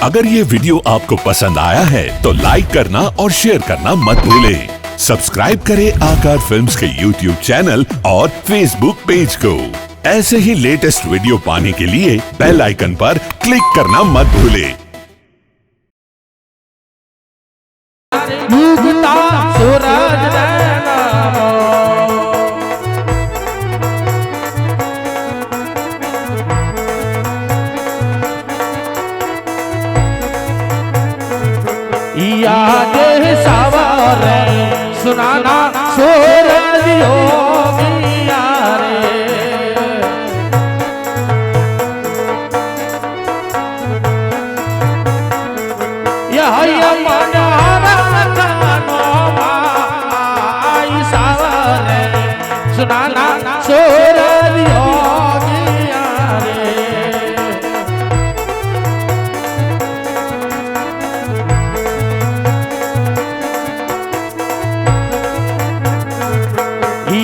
अगर ये वीडियो आपको पसंद आया है तो लाइक करना और शेयर करना मत भूलें। सब्सक्राइब करें आकार फिल्म्स के यूट्यूब चैनल और फेसबुक पेज को। ऐसे ही लेटेस्ट वीडियो पाने के लिए बेल आइकन पर क्लिक करना मत भूलें। याद सवार सुनाना सूरज योगिया रे यह मनारा कानो माई सवार सुनाना सूरज योगिया रे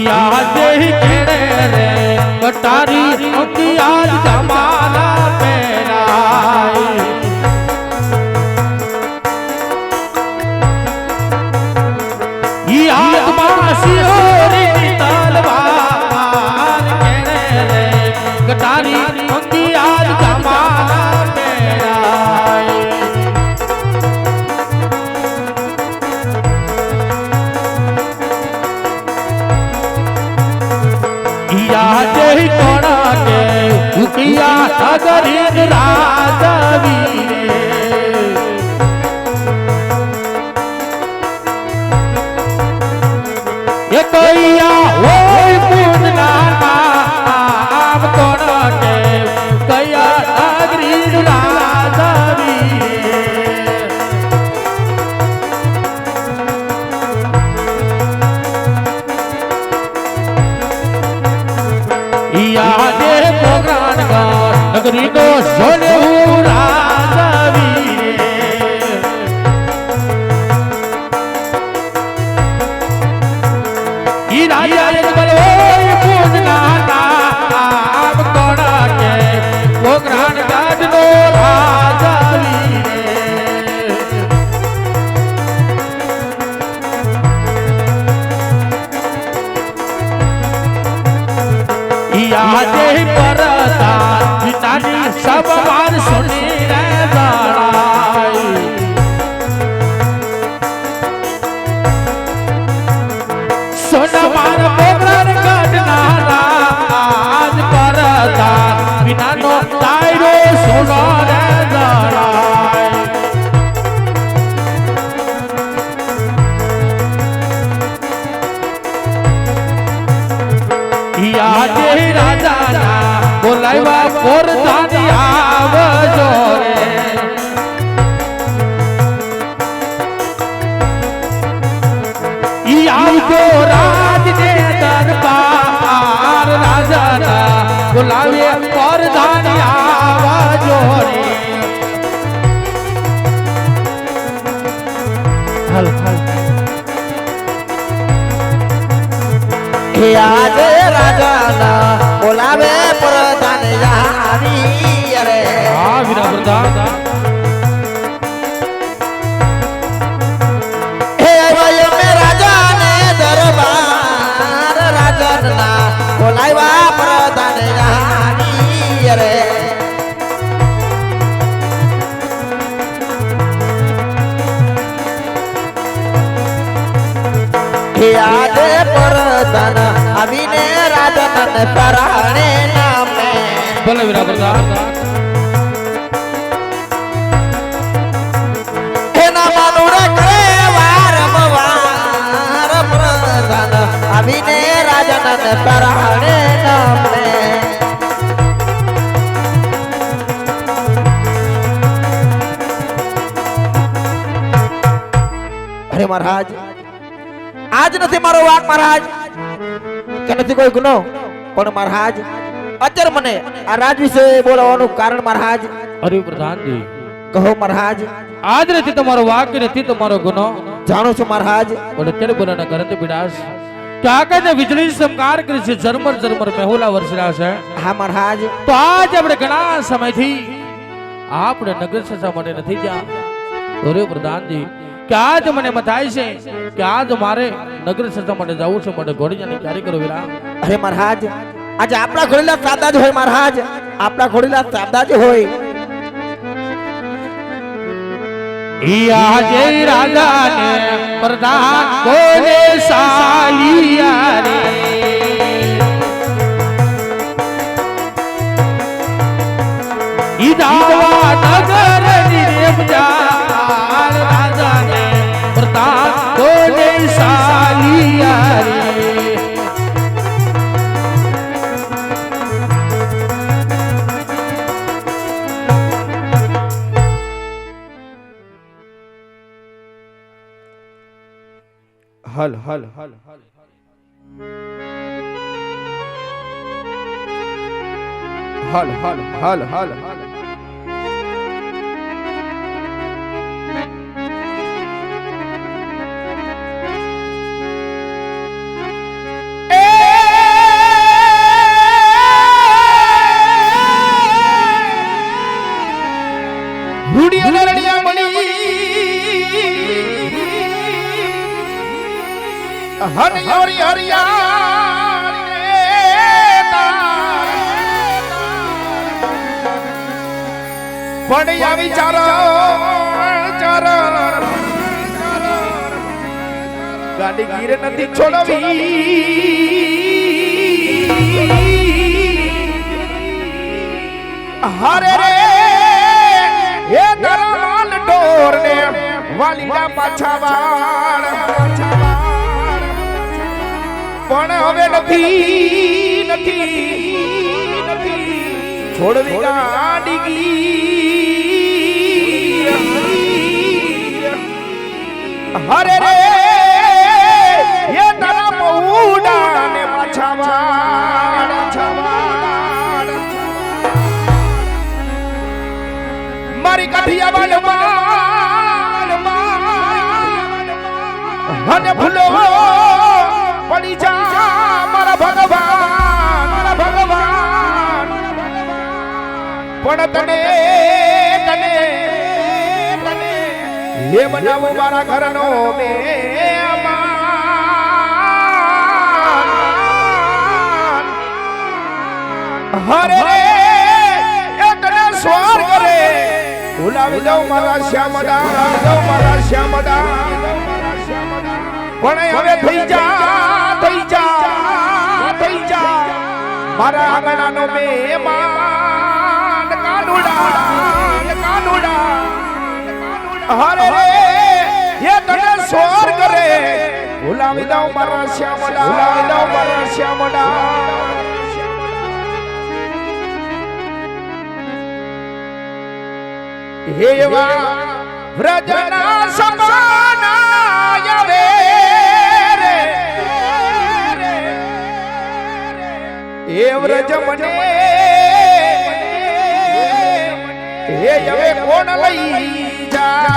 याद ही केड़े रे कटारी आज जमाना मेरा याद मासियोरी तलवार केड़े रे कटारी आज जमाना मेरा याद ही कोड़ा के उकिया अगर राजवी ये कोइया ओय पूजना नाम कोड़ा के कया अगर राजवी यादे प्रोग्राम का नगरी को सोने राजवी ई राजा बलोय पूजना नाम कोड़ा के प्रोग्राम का नो राजवी याद परता पिताजी सब बार सुनी रे जाड़ाई सोना मार पोगरन काटना राज परता बिना नो तायरो सोना रे जाड़ाई याद राजा ना बोलावा पोर धानी आवजो रे ई आवजो राज दे दरबार राजा ना बोलावे पोर धानी आवजो रे हल याद राजा ना बोलावे प्रधान यारी रे हां वीरा प्रधान हे भाई में राजा ने दरबार राजा ना बोलावा प्रधान यारी रे याद प्रधान अभिने राजन पराणे नामे बोले वीरा प्रधान हे ना मानुरे करे वार प्रधान अभिने राजन पराणे नामे अरे महाराज आज नहीं मारो वाक महाराज के नहीं कोई गुनो पण महाराज अत्यार मने आ राज विषय बोलવાનું कारण महाराज अरे प्रधान जी कहो महाराज आज नहीं तुम्हारो वाक नहीं तुम्हारो गुनो जानो छो महाराज बड़े तेरे बोलना करते विनाश क्या कहते વીજળી સમકાર કરી છે ઝરમર ઝરમર મહેલા વરસરા છે हाँ महाराज તો આજ આપણે ઘણા સમયથી આપણે નગર સસા માટે નથી જા તો રે પ્રધાનજી કે આજ મને એમ થાય છે કે આજ મારે નગર સસા માટે જવું છે માટે ઘોડીજાની તૈયારી કરો વીરા અરે મહારાજ આજે આપણા ઘોડીલા સાદા જ હોય મહારાજ આપણા ઘોડીલા સાદા જ હોય આજે રાજા ને પ્રધાન બોલે સાલિયા રે ઈદાવા નગર નિરેમ જા રાજા ને પ્રધાન બોલે સાલિયા રે હલ હલ હલ હલ હલ હલ હલ હરિ પડ્યા વિચારો ગાડી ગીર નથી છોડવી હરે રે એ દરમાન ઢોર ને વાલીના પાછા વાળ પણ હવે નથી છોડવી ગાડી ગીર હરે રે એ તારા પૌડા ને પાછા વાળ મારી કાઠિયાવાડ અને ભૂલો પડી જા મારા ભગવાન પણ તને એ બનાવો મારા ઘરનો મહેમાન હરે રે એ તને સ્વાર કરે ભૂલાવી દઉં મારા શ્યામડા પણ હવે થઈ જા મારા આંગણાનો મહેમાન કાનુડા હરે રે એ તને સ્વાર કરે ભૂલાવી દઉં મારા શ્યામડા હેવા વ્રજના સપના આવે રે એ વ્રજ મને હે હવે કોણ લઈ જા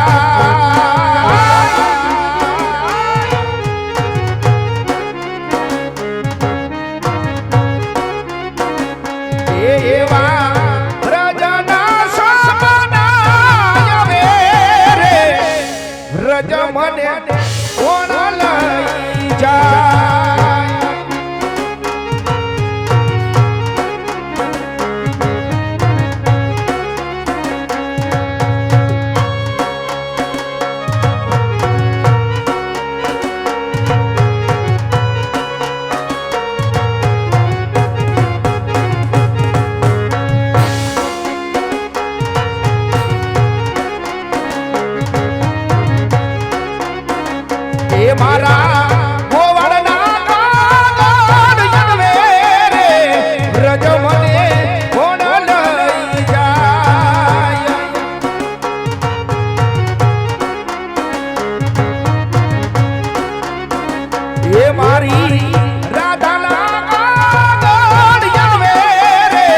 એવા રજ મને કોણ લઈ જાય મારા ગોવાળના કાગળ યદવે રે રજ મને કોણ લઈ જાય એ મારી રાધાના કાગળ યદવે રે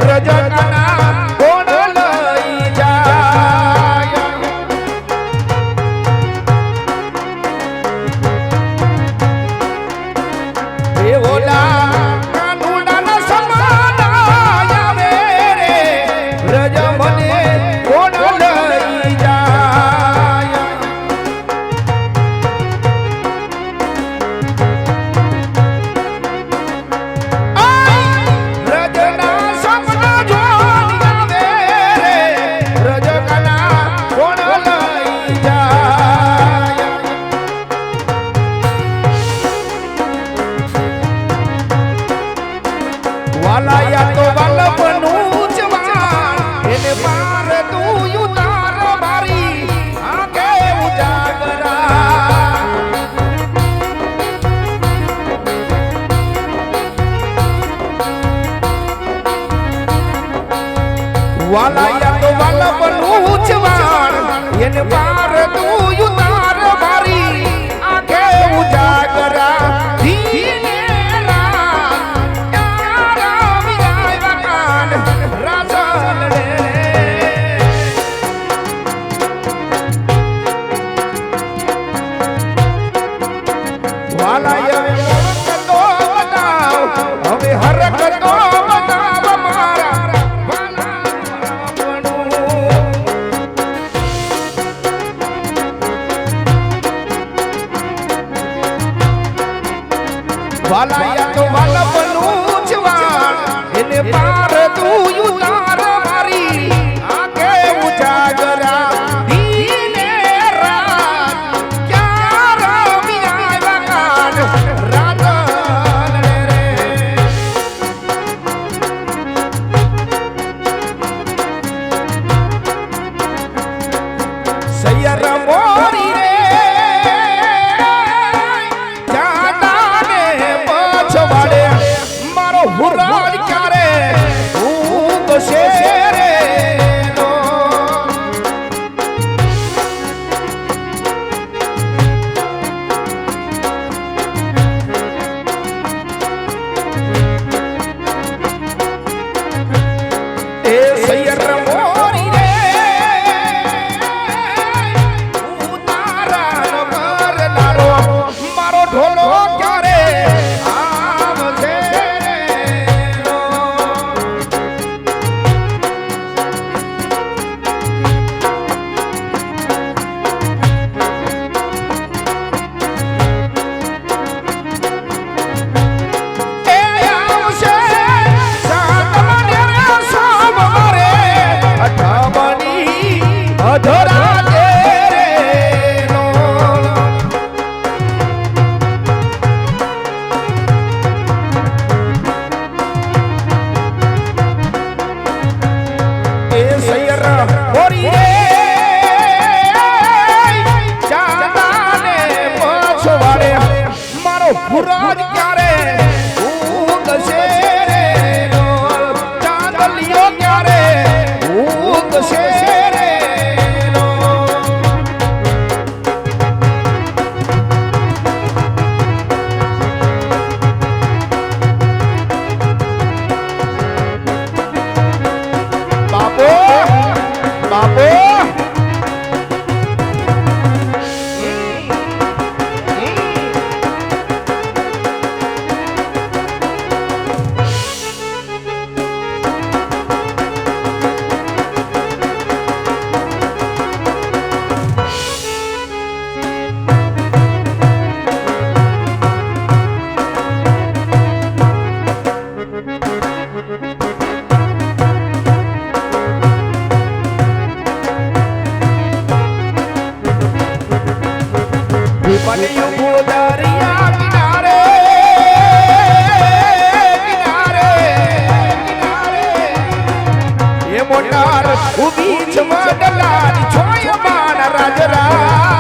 રજ કના કોણ લઈ જાય સૈયર મોરી રે જાતાને પછવાડે મારો હુરાજ ક્યારે ઉગશે રે નો. એ સૈયર મોરી રે ઉતારાનો કરનારો મારો ઢોલો ક્યારે આવશે રે નો. એ આવશે સાતમને સોમવારે અઠામણી અધરાજે રે નો. એ સૈયર મોરી રે ચાંદાને પછવાડે મારો પુરાજ ક્યારે ઉગશે રે નો. ચાંદલિયો ક્યારે ઉગશે રે નો. બાપો બાપો વિપલિયું ગોદરિયા કિનારે કિનારે કિનારે એ મોટાર ઉભી છે વડલાની છોય માન રાજરા